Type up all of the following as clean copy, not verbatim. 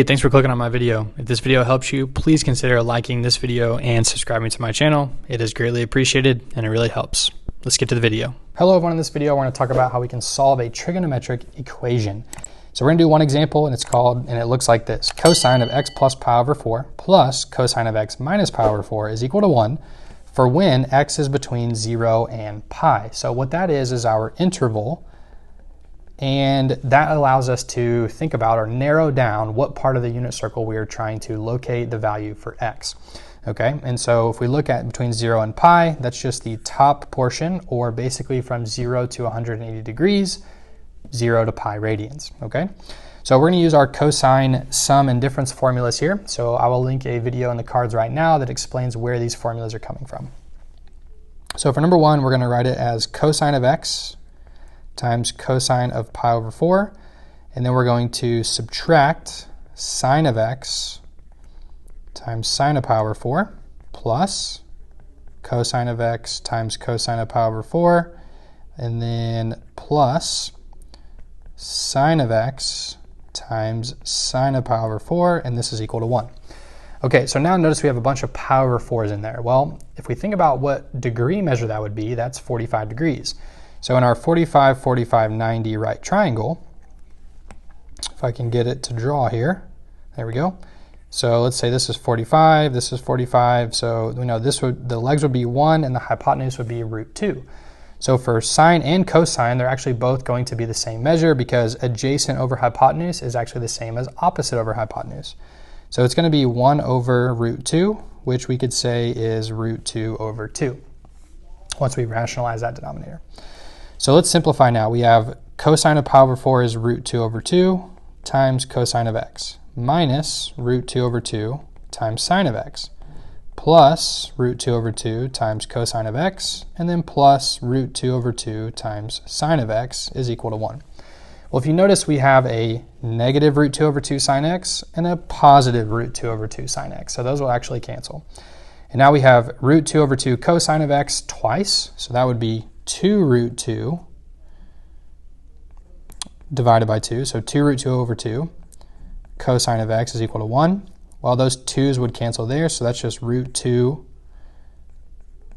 Hey, thanks for clicking on my video. If this video helps you, please consider liking this video and subscribing to my channel. It is greatly appreciated and it really helps. Let's get to the video. Hello everyone, in this video we're going to talk about how we can solve a trigonometric equation. So we're going to do one example and it looks like this. Cosine of x plus pi over 4 plus cosine of x minus pi over 4 is equal to 1 for when x is between 0 and pi. So what that is our interval, and that allows us to think about or narrow down what part of the unit circle we are trying to locate the value for x. Okay, and so if we look at between 0 and pi, that's just the top portion, or basically from 0 to 180 degrees, 0 to pi radians. Okay, so we're going to use our cosine sum and difference formulas here. So I will link a video in the cards right now that explains where these formulas are coming from. So for number one, we're going to write it as cosine of x times cosine of pi over 4, and then we're going to subtract sine of x times sine of pi over 4 plus cosine of x times cosine of pi over 4, and then plus sine of x times sine of pi over 4, and this is equal to 1. Okay, so now notice we have a bunch of pi over 4s in there. Well, if we think about what degree measure that would be, that's 45 degrees. So in our 45, 45, 90 right triangle, if I can get it to draw here, there we go. So let's say this is 45, this is 45, so we know the legs would be 1 and the hypotenuse would be root 2. So for sine and cosine, they're actually both going to be the same measure because adjacent over hypotenuse is actually the same as opposite over hypotenuse. So it's going to be 1 over root 2, which we could say is root 2 over 2, once we rationalize that denominator. So let's simplify now. We have cosine of pi over 4 is root 2 over 2 times cosine of x minus root 2 over 2 times sine of x plus root 2 over 2 times cosine of x, and then plus root 2 over 2 times sine of x is equal to 1. Well, if you notice, we have a negative root 2 over 2 sine x and a positive root 2 over 2 sine x. So those will actually cancel. And now we have root 2 over 2 cosine of x twice. So that would be 2 root 2 divided by 2. So 2 root 2 over 2 cosine of x is equal to 1. Well, those 2's would cancel there, so that's just root 2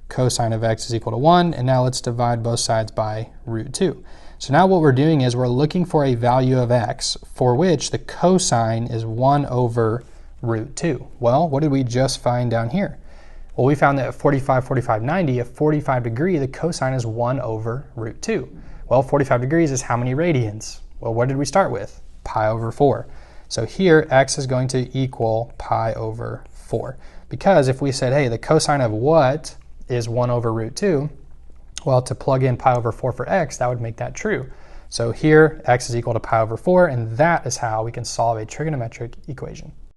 cosine of x is equal to 1. And now let's divide both sides by root 2. So now what we're doing is we're looking for a value of x for which the cosine is 1 over root 2. Well, what did we just find down here? Well, we found that at 45, 45, 90, at 45 degree, the cosine is 1 over root 2. Well, 45 degrees is how many radians? Well, what did we start with? Pi over 4. So here, x is going to equal pi over 4. Because if we said, hey, the cosine of what is 1 over root 2? Well, to plug in pi over 4 for x, that would make that true. So here, x is equal to pi over 4, and that is how we can solve a trigonometric equation.